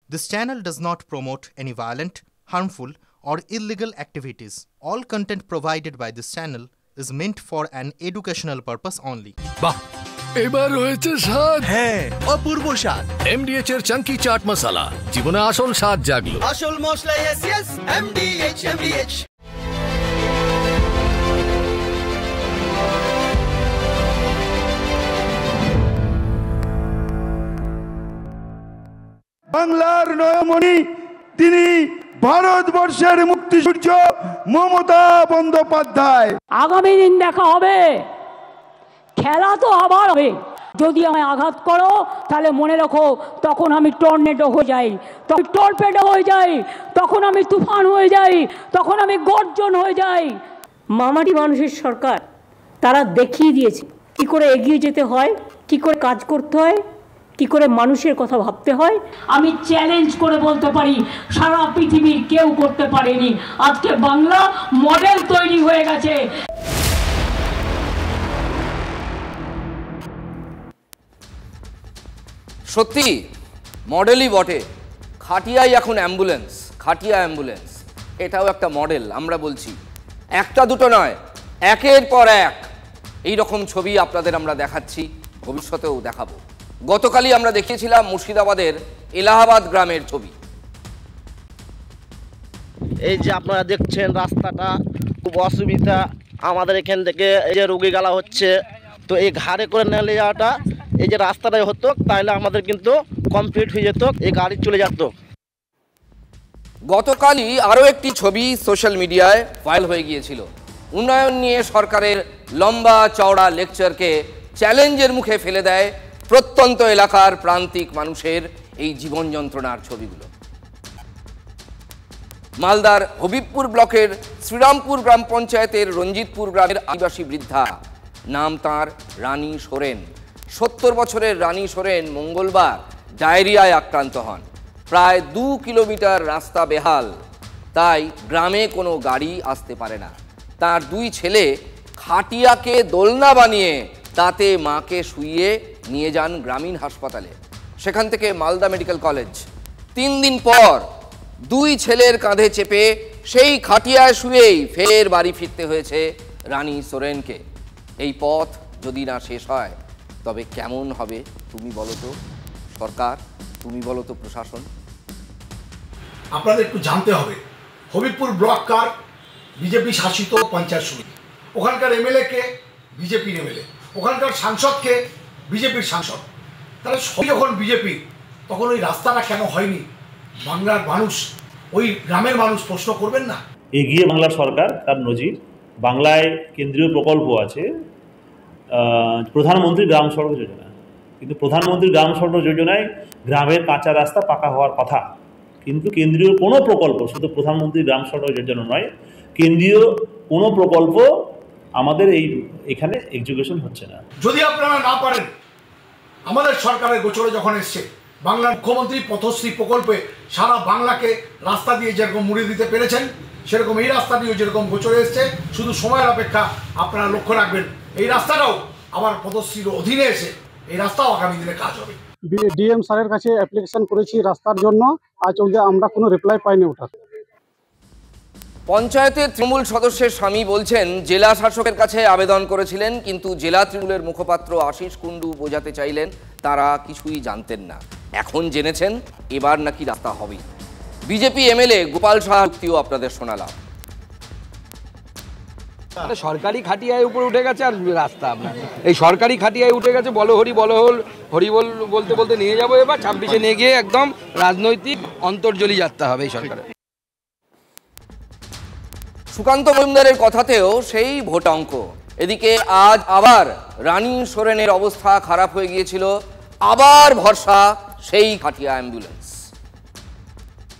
This channel does not promote any violent, harmful, or illegal activities. All content provided by this channel is meant for an educational purpose only. বাহ, এবার হয়েছে স্বাদ। হ্যাঁ, অপূর্ব স্বাদ। MDH এর চাঙ্কি চাট মশলা, জীবনে আসল স্বাদ জাগলো। আসল মশলা yes MDH। বাংলার নয়মণি তিনি ভারতবর্ষের মুক্তিসূর্য মমতা বন্দ্যোপাধ্যায়। আগামী দিন দেখা হবে, খেলা তো আবার হবে। যদি আমায় আঘাত করো তাহলে মনে রাখো, তখন আমি টর্নেডো হয়ে যাই, তখন টর্পেডো হয়ে যাই, তখন আমি তুফান হয়ে যাই, তখন আমি গর্জন হয়ে যাই। মামাটি মানুষের সরকার তারা দেখিয়ে দিয়েছে কি করে এগিয়ে যেতে হয়, কি করে কাজ করতে হয়, কি করে মানুষের কথা ভাবতে হয়। আমি চ্যালেঞ্জ করে বলতে পারি, সারা পৃথিবীর কেউ করতে পারেনি। আজকে বাংলা মডেল তৈরি হয়ে গেছে। সত্যি মডেলই বটে। খাটিয়াই এখন অ্যাম্বুলেন্স, খাটিয়া অ্যাম্বুলেন্স, এটাও একটা মডেল। আমরা বলছি একটা দুটো নয়, একের পর এক এই রকম ছবি আপনাদের আমরা দেখাচ্ছি, ভবিষ্যতেও দেখাবো। গতকালই আমরা দেখিয়েছিলাম মুর্শিদাবাদের এলাহাবাদ গ্রামের ছবি। এই যে আপনারা দেখছেন রাস্তাটা খুব অসুবিধা আমাদের এখান থেকে। এই যে রোগী গালা হচ্ছে, তো এই ঘাড়ে করে নিয়ে যাওয়াটা, এই যে রাস্তাটাই হতো তাহলে আমাদের কিন্তু কমপ্লিট হয়ে যেত, এই গাড়ি চলে যেত। গতকালই আরও একটি ছবি সোশ্যাল মিডিয়ায় ভাইরাল হয়ে গিয়েছিল। উন্নয়ন নিয়ে সরকারের লম্বা চওড়া লেকচারকে চ্যালেঞ্জের মুখে ফেলে দেয় প্রত্যন্ত এলাকার প্রান্তিক মানুষের এই জীবন যন্ত্রণার ছবিগুলো। মালদার হবিবপুর ব্লকের শ্রীরামপুর গ্রাম পঞ্চায়েতের রঞ্জিতপুর গ্রামের আদিবাসী বৃদ্ধা, নাম তাঁর রানী সোরেন। 70 বছরের রানী সোরেন মঙ্গলবার ডায়রিয়ায় আক্রান্ত হন। প্রায় 2 কিলোমিটার রাস্তা বেহাল, তাই গ্রামে কোনো গাড়ি আসতে পারে না। তার 2 ছেলে খাটিয়াকে দোলনা বানিয়ে তাতে মাকে শুইয়ে নিয়ে যান গ্রামীণ হাসপাতালে, সেখান থেকে মালদা মেডিকেল কলেজ। 3 দিন পর 2 ছেলের কাঁধে চেপে সেই খাটিয়ায় শুয়েই ফের বাড়ি ফিরতে হয়েছে রানী সোরেনকে। এই পথ যদি না শেষ হয় তবে কেমন হবে তুমি বলো তো সরকার, তুমি বলো তো প্রশাসন। আপনাদের একটু জানতে হবে, হবিবপুর ব্লক কার বিজেপি শাসিত পঞ্চায়েত সমিতি, ওখানকার এমএলএ কে বিজেপির এমএলএ, ওখানকার সাংসদকে বিজেপির সাংসদ। তাহলে সবই যখন বিজেপি, তখন ওই রাস্তাটা কেন হয়নি? বাংলার মানুষ, ওই গ্রামের মানুষ প্রশ্ন করবেন না? এগিয়ে বাংলার সরকার, তার নজির বাংলায় কেন্দ্রীয় প্রকল্প আছে প্রধানমন্ত্রী গ্রাম সড়ক যোজনা, কিন্তু প্রধানমন্ত্রী গ্রাম সড়ক যোজনায় গ্রামের কাঁচা রাস্তা পাকা হওয়ার কথা, কিন্তু কেন্দ্রীয় কোনো প্রকল্প, শুধু প্রধানমন্ত্রী গ্রাম সড়ক যোজনা নয়, কেন্দ্রীয় কোনো প্রকল্প আমাদের এখানে এক্সিকিউশন হচ্ছে না। যদি আপনারা না পারেন, আমাদের সরকারের গোচরে যখন এসছে বাংলার মুখ্যমন্ত্রী পথশ্রী প্রকল্পে সারা বাংলাকে রাস্তা দিয়ে যেরকম মুড়ে দিতে পেরেছেন, সেরকম এই রাস্তা দিয়েও যেরকম গোচরে এসছে, শুধু সময়ের অপেক্ষা। আপনারা লক্ষ্য রাখবেন, এই রাস্তাটাও আবার পথশ্রীর অধীনে এসে এই রাস্তাও আগামী দিনে কাজ হবে। ডিএম স্যারের কাছে অ্যাপ্লিকেশন করেছি রাস্তার জন্য, আজ অবধি আমরা কোনো রিপ্লাই পাইনি ওটা। পঞ্চায়েতের তৃণমূল সদস্যের স্বামী বলছেন জেলা শাসকের কাছে আবেদন করেছিলেন, কিন্তু জেলা তৃণমূলের মুখপাত্র আশিস কুণ্ডু বোঝাতে চাইলেন তারা কিছুই জানতেন না। এখন জেনেছেন এবার নাকি রাস্তা হবেই। বিজেপি এমএলএ গোপাল সাহার উক্তিও আপনাদের শোনালাম। সরকারি খাটিয়ায় উপরে উঠে গেছে আর রাস্তা আপনার এই সরকারি খাটিয়ায় উঠে গেছে। বলহরি বলহল হরিবল বলতে বলতে নিয়ে যাবো। এবার 26-এ নিয়ে গিয়ে একদম রাজনৈতিক অন্তর্জলি যাত্রা হবে এই সরকারের। সুকান্ত মজুমদারের কথাতেও সেই ভোটাঙ্ক। এদিকে আজ আবার রানী সোরেনের অবস্থা খারাপ হয়ে গিয়েছিল, আবার ভরসা সেই খাটিয়া অ্যাম্বুলেন্স।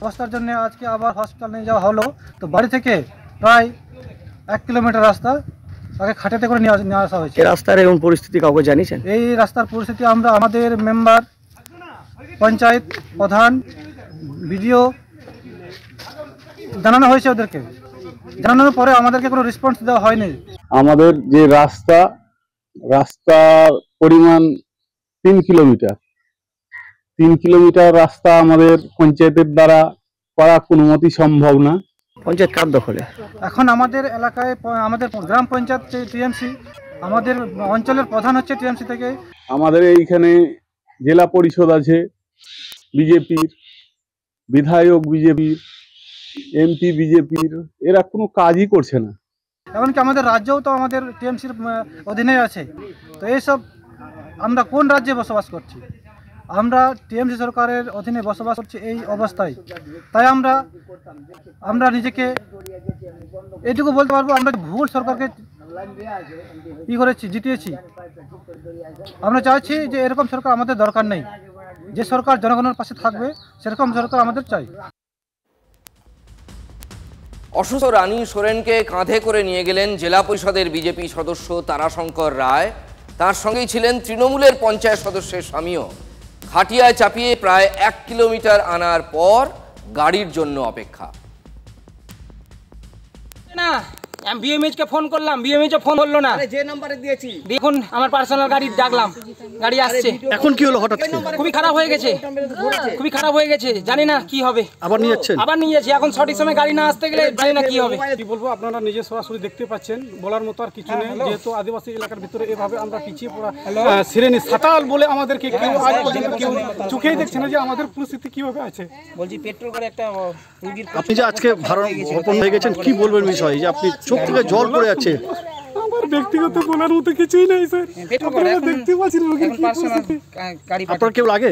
অবস্থার জন্য আজকে আবার হসপিটাল নিয়ে যাওয়া হলো। তো বাড়ি থেকে প্রায় 1 কিলোমিটার রাস্তা তাকে খাটিয়াতে করে নিয়ে আসা হয়েছে। এই রাস্তার এমন পরিস্থিতি কাউকে জানিয়েছেন? এই রাস্তার পরিস্থিতি আমরা আমাদের মেম্বার, পঞ্চায়েত প্রধান, বিডিও জানানো হয়েছে। ওদেরকে জানানোর পরে আমাদেরকে কোনো রেসপন্স দেওয়া হয়নি। আমাদের যে রাস্তার পরিমাণ 3 কিলোমিটার, 3 কিলোমিটার রাস্তা আমাদের পঞ্চায়েতের দ্বারা করা কোনো মতেই সম্ভব না। পঞ্চায়েত কার দখলে? এখন আমাদের এলাকায় আমাদের গ্রাম পঞ্চায়েত টিএমসি, আমাদের অঞ্চলের প্রধান হচ্ছে টিএমসি থেকে। আমাদের এইখানে জেলা পরিষদ আছে বিজেপির, বিধায়ক বিজেপির, এমপি বিজেপির, এরা কোনো কাজই করছে না। এমনকি আমাদের রাজ্যও তো আমাদের টিএমসির অধীনে আছে। তো এইসব আমরা কোন রাজ্যে বসবাস করছি? আমরা টিএমসি সরকারের অধীনে বসবাস করছি এই অবস্থায়। তাই আমরা নিজেকে এটুকু বলতে পারবো, আমরা ভুল সরকারকে করেছি, জিতিয়েছি। আমরা চাইছি যে এরকম সরকার আমাদের দরকার নেই। যে সরকার জনগণের পাশে থাকবে সেরকম সরকার আমাদের চাই। অসুস্থ রানী সোরেনকে কাঁধে করে নিয়ে গেলেন জেলা পরিষদের বিজেপি সদস্য তারাশঙ্কর রায়। তার সঙ্গেই ছিলেন তৃণমূলের পঞ্চায়েত সদস্যের স্বামীও। খাটিয়ায় চাপিয়ে প্রায় 1 কিলোমিটার আনার পর গাড়ির জন্য অপেক্ষা। না, আমি বিএমএইচ কে ফোন করলাম, বিএমএইচ ফোন হলো না। যে নম্বরে দিয়েছি দেখুন আমার পার্সোনাল গাড়ি ডাকলাম, গাড়ি আসছে। এখন কি হলো হঠাৎ? খুবই খারাপ হয়ে গেছে, খুবই খারাপ হয়ে গেছে। জানি না কি হবে। আবার নিয়ে যাচ্ছেন? আবার নিয়ে যাচ্ছি। এখন সঠিক সময় গাড়ি না আসতে গেলে জানি না কি হবে। কি বলবো, আপনারা নিজে সরাসরি দেখতে পাচ্ছেন, বলার মতো আর কিছু নেই। যেহেতু আদিবাসী এলাকার ভিতরে এভাবে আমরা পিছিয়ে পড়া শ্রেণী সাতাল বলে আমাদেরকে কেউ আজ পর্যন্ত কেউ চোখেই দেখছে না যে আমাদের পরিস্থিতি কিভাবে আছে। বলছি পেট্রোল করে একটা আপনি যে আজকে ভারণ হয়ে গেছেন, কি বলবেন বিষয় যে আপনি চোখ থেকে জল পড়ে যাচ্ছে? আমার ব্যক্তিগত বলার মতো কিছুই নেই স্যার। আপনারা দেখতে পাচ্ছেন আপনার কেউ লাগে?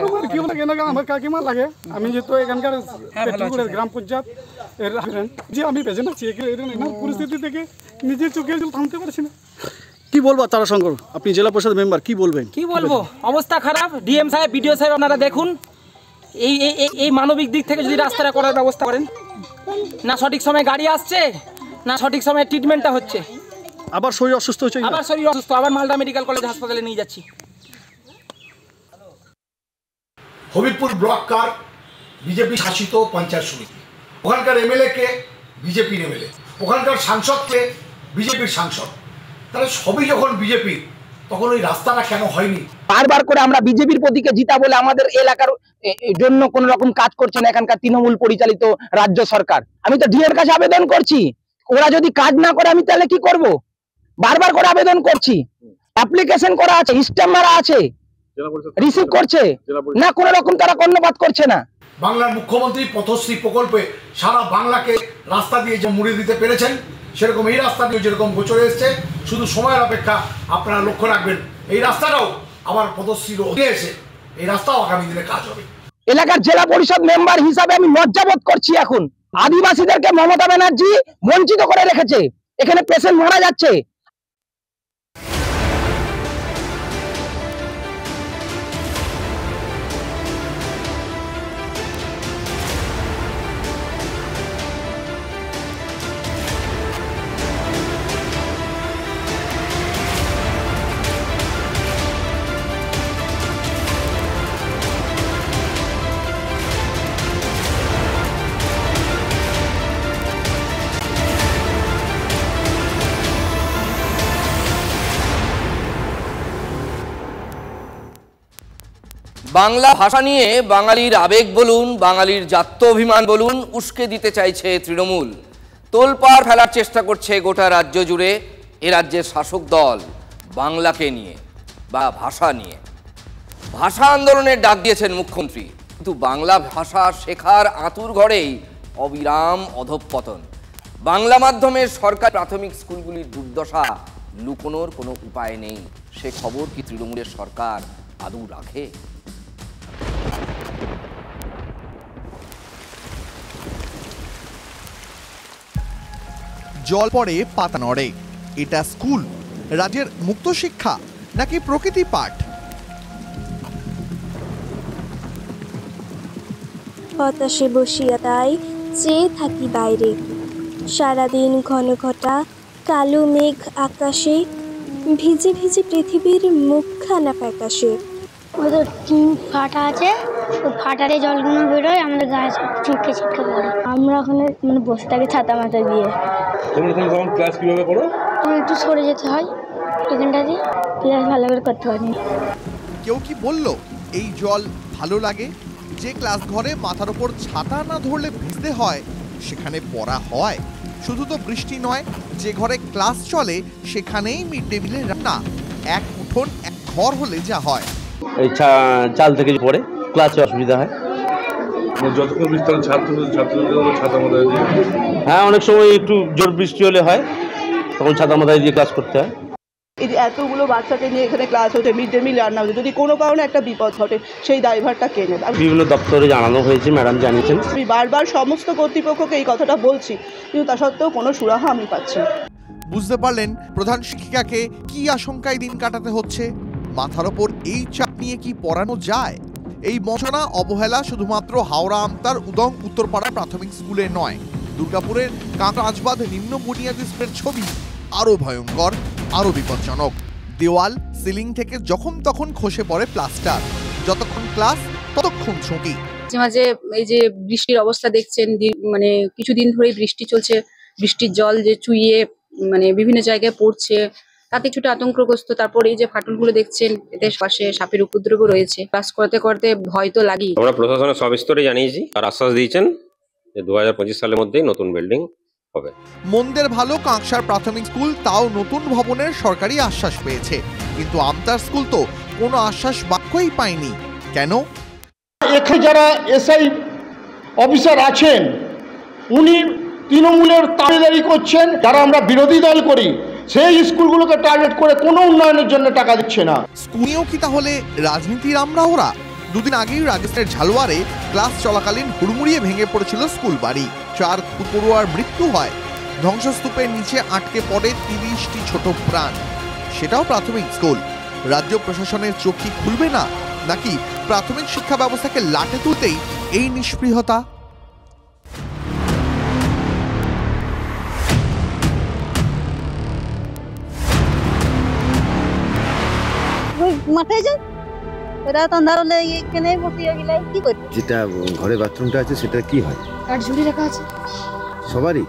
আমার কেউ লাগে না, আমার কাকিমা লাগে। আমি যেহেতু এখানকার গ্রাম পঞ্চায়েত যে আমি বেঁচে আছি, পরিস্থিতি থেকে নিজের চোখে থামতে পারছি না। কি বলবো তারাশঙ্কর, আপনি জেলা পরিষদ মেম্বার, কি বলবেন? কি বলবো, অবস্থা খারাপ। ডিএম সাহেব, বিডিও সাহেব, আপনারা দেখুন এই মানবিক দিক থেকে যদি রাস্তাটা করার ব্যবস্থা করেন। না সঠিক সময় গাড়ি আসছে, না সঠিক সময় ট্রিটমেন্টটা হচ্ছে। আবার শরীর অসুস্থ হচ্ছে, আবার শরীর অসুস্থ, আবার মালদা মেডিকেল কলেজ হাসপাতালে নিয়ে যাচ্ছি। হবিবপুর ব্লক কার বিজেপি শাসিত পঞ্চায়েত সমিতি, ওখানকার এমএলএ কে বিজেপির এমএলএ, ওখানকার সাংসদকে বিজেপির সাংসদ। তাহলে সবই যখন বিজেপি, তখন ওই রাস্তাটা কেন হয়নি? বারবার করে আমরা বিজেপির প্রতীকে জিতা বলে আমাদের এলাকার জন্য কোন রকম কাজ করছে না এখানকার তৃণমূল পরিচালিত রাজ্য সরকার। আমি তো ডিএর কাছে আবেদন করছি, ওরা যদি কাজ না করে আমি তাহলে কি করব? বারবার করে আবেদন করছি, অ্যাপ্লিকেশন করা আছে, স্ট্যাম্প মারা আছে, রিসিভ করছে না, কোন রকম তারা কর্ণপাত করছে না। বাংলার মুখ্যমন্ত্রী পথশ্রী প্রকল্পে সারা বাংলাকে রাস্তা দিয়ে যে মুড়ে দিতে পেরেছেন, সেরকম এই রাস্তা দিয়ে যেরকম গোচরে এসছে, শুধু সময়ের অপেক্ষা। আপনারা লক্ষ্য রাখবেন, এই রাস্তাটাও আবার পথশ্রীর অধীনে এসে এই রাস্তাও আগামী দিনে কাজ হবে। এলাকার জেলা পরিষদ মেম্বার হিসাবে আমি লজ্জাবোধ করছি। এখন আদিবাসীদেরকে মমতা ব্যানার্জি বঞ্চিত করে রেখেছে, এখানে পেশেন্ট মারা যাচ্ছে। বাংলা ভাষা নিয়ে বাঙালির আবেগ বলুন, বাঙালির জাত্যাভিমান বলুন, উস্কে দিতে চাইছে তৃণমূল। তোলপাড় ফেলার চেষ্টা করছে গোটা রাজ্য জুড়ে এ রাজ্যের শাসক দল বাংলাকে নিয়ে বা ভাষা নিয়ে। ভাষা আন্দোলনের ডাক দিয়েছেন মুখ্যমন্ত্রী, কিন্তু বাংলা ভাষা শেখার আঁতুর ঘরেই অবিরাম অধঃপতন। বাংলা মাধ্যমের সরকার প্রাথমিক স্কুলগুলির দুর্দশা লুকোনোর কোনো উপায় নেই। সে খবর কি তৃণমূলের সরকার আদৌ রাখে? জল পড়ে পাতা নড়ে, এটা স্কুল, রাজ্যের মুক্ত শিক্ষা নাকি প্রকৃতি পাঠ? হতাশে বসিয়া তাই চেয়ে থাকি বাইরে, সারাদিন ঘন ঘটা কালো মেঘ আকাশে, ভিজে ভিজে পৃথিবীর মুখখানা ফ্যাকাশে। ওদের টিন ফাটা আছে, ওই ফাটারে জলগুলো বেরোয়, আমাদের গায়ে ছিটকে ছিটকে পড়ে। আমরা ওখানে বসে থাকি ছাতা মাথা দিয়ে। ক্লাস কিভাবে করো? একটু সরে যেতে হয় এখানটা দিয়ে, ক্লাস ভালো করে করতে পারি। কেউ কি বলল এই জল ভালো লাগে? যে ক্লাস ঘরে মাথার ওপর ছাতা না ধরলে ভিজতে হয় সেখানে পড়া হয়? শুধু তো বৃষ্টি নয়, যে ঘরে ক্লাস চলে সেখানেই মিড ডে মিলের রান্না। এক উঠোন এক ঘর হলে যা হয়। এই চাল থেকে পড়ে ক্লাসে অসুবিধা হয়। যতক্ষণ বৃষ্টি ছাত্রদের ছাতা মাথায় দিয়ে, হ্যাঁ অনেক সময় একটু জোর বৃষ্টি হলে হয়, তখন ছাতা মাথায় দিয়ে ক্লাস করতে হয়। এই যে এতগুলো বাচ্চাকে নিয়ে এখানে ক্লাস হচ্ছে, মিড ডে মিল রান্না হচ্ছে, যদি কোনো কারণে একটা বিপদ ঘটে সেই দায়ভারটা কে নেবে? বিভিন্ন দপ্তরে জানানো হয়েছে, ম্যাডাম জানিয়েছেন। আমি বারবার সমস্ত কর্তৃপক্ষকে এই কথাটা বলছি, কিন্তু তা সত্ত্বেও কোনো সুরাহা আমি পাচ্ছি না। বুঝতে পারলেন প্রধান শিক্ষিকাকে কি আশঙ্কায় দিন কাটাতে হচ্ছে? মাথার ওপর এই চাপ নিয়ে কি পড়ানো যায়? এই বঞ্চনা অবহেলা শুধুমাত্র হাওড়া আমতার উদং উত্তরপাড়া প্রাথমিক স্কুলে নয়, দুর্গাপুরের কাঁকড়াজবাদ নিম্ন বুনিয়াদী স্কুলের ছবি আরো ভয়ঙ্কর, আরো বিপজ্জনক। দেওয়াল সিলিং থেকে যখন তখন খসে পড়ে প্লাস্টার, যতক্ষণ ক্লাস ততক্ষণ ছুটি। মাঝে মাঝে এই যে বৃষ্টির অবস্থা দেখছেন, মানে কিছুদিন ধরেই বৃষ্টি চলছে, বৃষ্টির জল যে চুইয়ে মানে বিভিন্ন জায়গায় পড়ছে, তাতে কিছুটা আতঙ্কগ্রস্ত। তারপর এই যে ফাটলগুলো দেখছেন, এতে পাশে সাপের উপদ্রব রয়েছে। ক্লাস করতে করতে ভয় তো লাগেই। আমরা প্রশাসনের সব স্তরে জানিয়েছি আর আশ্বাস দিয়েছেন যে 2025 সালের মধ্যেই নতুন বিল্ডিং হবে। মন্দের ভালো কাঁকসার প্রাথমিক স্কুল তাও নতুন ভবনের সরকারি আশ্বাস পেয়েছে, কিন্তু আমতার স্কুল তো কোনো আশ্বাস বাক্যই পায়নি। কেন? এখানে যারা এসআই অফিসার আছেন উনি তৃণমূলের তাবেদারি করছেন, যারা আমরা বিরোধী দল করি সেই স্কুলগুলোকে টার্গেট করে কোনো উন্নয়নের জন্য টাকা দিচ্ছে না। স্কুলেও কি তাহলে রাজনীতির আমরা ওরা? দুদিন আগেই রাজস্থানের ঝালওয়ারে ক্লাস চলাকালীন হুড়মুড়িয়ে ভেঙে পড়েছিল স্কুল বাড়ি, 4 পড়ুয়ার মৃত্যু হয়, ধ্বংসস্তূপের নিচে আটকে পড়ে 30টি ছোট প্রাণ। সেটাও প্রাথমিক স্কুল। রাজ্য প্রশাসনের চোখ কি খুলবে না, নাকি প্রাথমিক শিক্ষা ব্যবস্থাকে লাটে তুলতেই এই নিষ্পৃহতা? মাঠে যাই, রাত আন্ধার হলে এখানে বসিয়ে গেলে কি করবে? যেটা ঘরে বাথরুমটা আছে সেটা কি হয়? কাঠ ঝুড়ি রাখা আছে সবারই।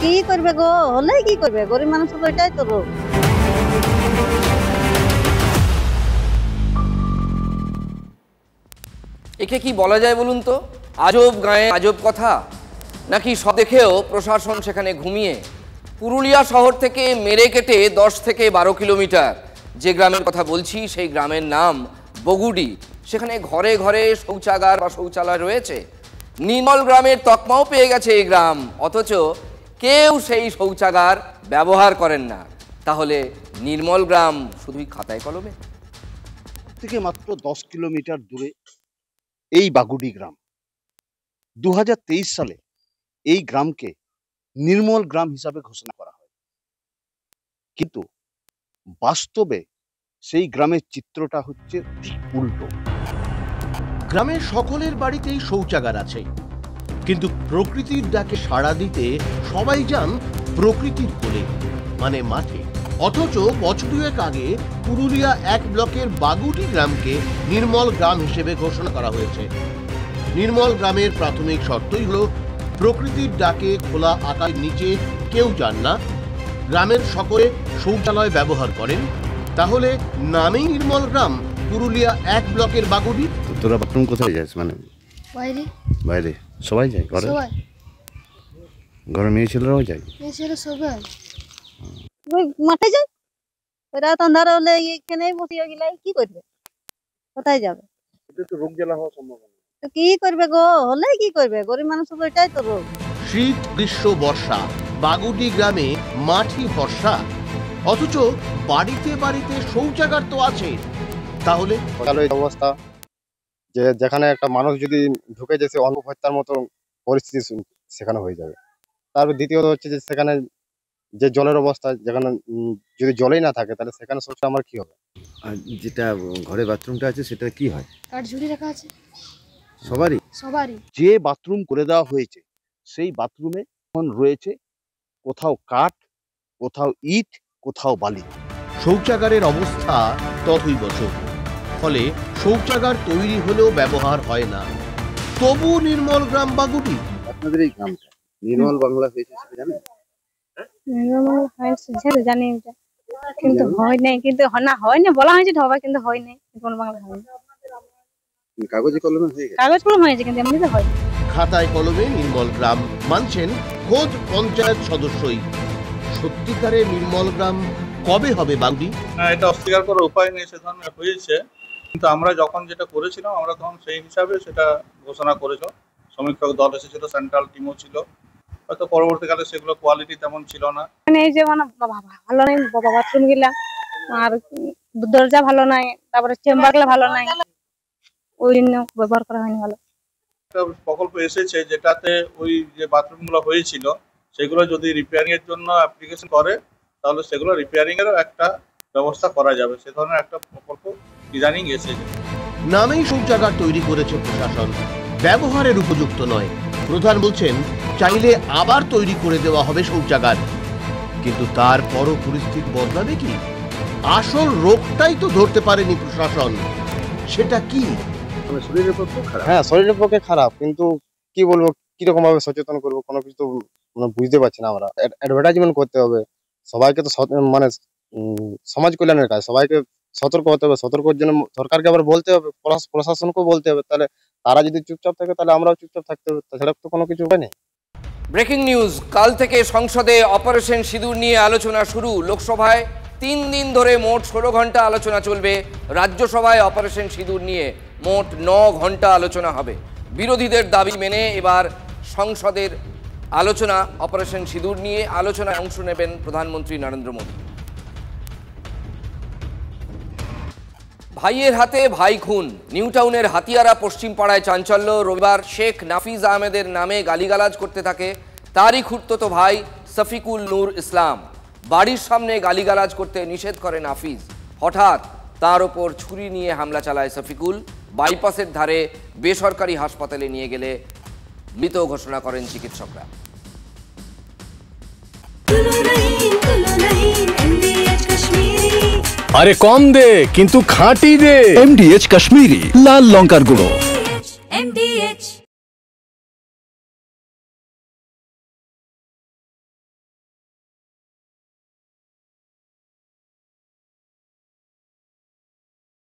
কি করবে গো, হলে কি করবে? গরিব মানুষ তো এটাই তো রোগ। একে কি বলা যায় বলুন তো? আজব গায়ে আজব কথা, নাকি সব দেখেও প্রশাসন সেখানে ঘুমিয়ে? পুরুলিয়া শহর থেকে মেরে কেটে 10 থেকে 12 কিলোমিটার যে গ্রামের কথা বলছি, সেই গ্রামের নাম বগুড়ি। সেখানে ঘরে ঘরে শৌচাগার বা শৌচালয় রয়েছে। নির্মল গ্রামের তকমাও পেয়ে গেছে এই গ্রাম, অথচ কেউ সেই শৌচাগার ব্যবহার করেন না। তাহলে নির্মল গ্রাম শুধুই খাতায় কলমে? থেকে মাত্র 10 কিলোমিটার দূরে এই বাগুড়ি গ্রাম। 2023 সালে এই গ্রামকে নির্মল গ্রাম হিসাবে ঘোষণা করা হয়, কিন্তু বাস্তবে সেই গ্রামের চিত্রটা হচ্ছে ঠিক উল্টো। গ্রামের সকলের বাড়িতেই শৌচাগার আছে, কিন্তু প্রকৃতির ডাকে সাড়া দিতে সবাই যান প্রকৃতির কোলে, মানে মাঠে। অথচ বছর-দুয়েক আগে পুরুলিয়া 1 ব্লকের বাগুটি গ্রামকে নির্মল গ্রাম হিসেবে ঘোষণা করা হয়েছে। নির্মল গ্রামের প্রাথমিক শর্তই হলো প্রকৃতির ডাকে খোলা আকাশের নিচে কেউ যান না, গ্রামের সকলে শৌচালয় ব্যবহার করেন। তাহলে নামেই নির্মল গ্রাম, পুরুলিয়া 1 ব্লকের বাগুটি। তোরা বাথরুম কোথায় যাস? মানে বাইরে। বাইরে সবাই যায়? ঘরে ঘরে মেয়ে ছেলেরাও যায়? সবাই মাঠে যায়, রাত আন্ধার হলে এখানে বসিয়ে গেলে কি করবে? কোথায় যাবে? এটা তো রোগ জ্বালা হওয়ার সম্ভাবনা। তো কি করবে গো, হলে কি করবে? গরিব মানুষ তো এটাই তো রোগ। শীত, গ্রীষ্ম, বর্ষা বাগুটি গ্রামে মাটি ভরসা, অথচ বাড়িতে বাড়িতে শৌচাগার তো আছে। তাহলে অবস্থা যে যেখানে একটা মানুষ যদি ঢুকে যেতে অঙ্গ হত্যার মতো পরিস্থিতি সেখানে হয়ে যাবে। তারপর দ্বিতীয়ত হচ্ছে যে সেখানে যে জলের অবস্থা, যেখানে যদি জলেই না থাকে তাহলে সেখানে শৌচ আমার কি হবে? আর যেটা ঘরে বাথরুমটা আছে সেটা কি হয়? কাঠ ঝুড়ি রাখা আছে সবারই। যে বাথরুম করে দেওয়া হয়েছে সেই বাথরুমে এখন রয়েছে কোথাও কাঠ, কোথাও ইট, কোথাও বালি। শৌচাগারের অবস্থা তথৈবচ, ফলে শৌচাগার তৈরি হলেও ব্যবহার হয় না। তবু নির্মল গ্রাম বাগুটি। আপনাদের এই গ্রামটা নির্মল বাংলা হয়েছে সেটা জানেন? জানি এটা কিন্তু হয় নাই, কিন্তু না হয় না বলা হয়েছে হবে, কিন্তু হয় নাই কোন বাংলা হয় না। কাগজে কলমে হয়ে গেছে, কাগজ কলম হয়েছে কিন্তু এমনিতে হয় না। খাতায় কলমে নির্মল গ্রাম মানছেন খোদ পঞ্চায়েত সদস্যই। সত্যিকারে নির্মল গ্রাম কবে হবে বাগদি? এটা অস্বীকার করার উপায় নেই, সে ধরনের হয়েছে, কিন্তু আমরা যখন যেটা করেছিলাম আমরা তখন সেই হিসাবে সেটা ঘোষণা করেছিল। সমীক্ষক দল এসেছিল, সেন্ট্রাল টিমও ছিল, হয়তো পরবর্তীকালে সেগুলো কোয়ালিটি তেমন ছিল না। এই যে মানে ভালো নাই, বাথরুম গেলাম আর দরজা ভালো নাই, তারপরে চেম্বার গুলো ভালো নাই, ওই জন্য ব্যবহার করা হয়নি ভালো। একটা প্রকল্প এসেছে যেটাতে ওই যে বাথরুমগুলো হয়েছিল সেগুলো যদি রিপেয়ারিং এর জন্য অ্যাপ্লিকেশন করে তাহলে সেগুলো রিপেয়ারিং এরও একটা ব্যবস্থা করা যাবে, সে ধরনের একটা প্রকল্প ইদানিং এসেছে। নামেই শৌচাগার তৈরি করেছে প্রশাসন, ব্যবহারের উপযুক্ত নয়। প্রধান বলছেন চাইলে আবার তৈরি করে দেওয়া হবে শৌচাগার, কিন্তু তারপরও পরিস্থিতি বদলাবে কি? আসল রোগটাই তো ধরতে পারেনি প্রশাসন, সেটা কি? শরীরের পক্ষে খারাপ। হ্যাঁ, শরীরের পক্ষে খারাপ, কিন্তু কি বলবো, কিরকম ভাবে সচেতন করবো কোনো কিছু তো বুঝতে পারছি না। আমরা অ্যাডভার্টাইজমেন্ট করতে হবে, সবাইকে তো মানে সমাজ কল্যাণের কাজ, সবাইকে সতর্ক হতে হবে। সতর্কের জন্য সরকারকে আবার বলতে হবে, প্রশাসনকেও বলতে হবে। তাহলে তারা যদি চুপচাপ থাকে তাহলে আমরাও চুপচাপ থাকতে হবে, তাছাড়া তো কোনো কিছু উপায় নেই। ব্রেকিং নিউজ, কাল থেকে সংসদে অপারেশন সিঁদুর নিয়ে আলোচনা শুরু। লোকসভায় 3 দিন ধরে মোট 16 ঘন্টা আলোচনা চলবে। রাজ্যসভায় অপারেশন সিঁদুর নিয়ে মোট 9 ঘন্টা আলোচনা হবে। বিরোধীদের দাবি মেনে এবার সংসদের আলোচনা অপারেশন সিঁদুর নিয়ে আলোচনায় অংশ নেবেন প্রধানমন্ত্রী নরেন্দ্র মোদী। ভাইয়ের হাতে ভাই খুন, নিউ টাউনের হাতিয়ারা পশ্চিম পাড়ায় চাঞ্চল্য। রবিবার শেখ নাফিজ আহমেদের নামে গালিগালাজ করতে থাকে তারই খুড়তুতো ভাই সফিকুল নূর ইসলাম। বাড়ির সামনে গালিগালাজ করতে নিষেধ করে নাফিজ। হঠাৎ তার ওপর ছুরি নিয়ে হামলা চালায় সফিকুল। বাইপাসের ধারে বেসরকারি হাসপাতালে নিয়ে গেলে মৃত ঘোষণা করেন চিকিৎসকরা। আরে কম দে কিন্তু খাঁটি দে, MDH কাশ্মীরি লাল লঙ্কার গুঁড়ো। MDH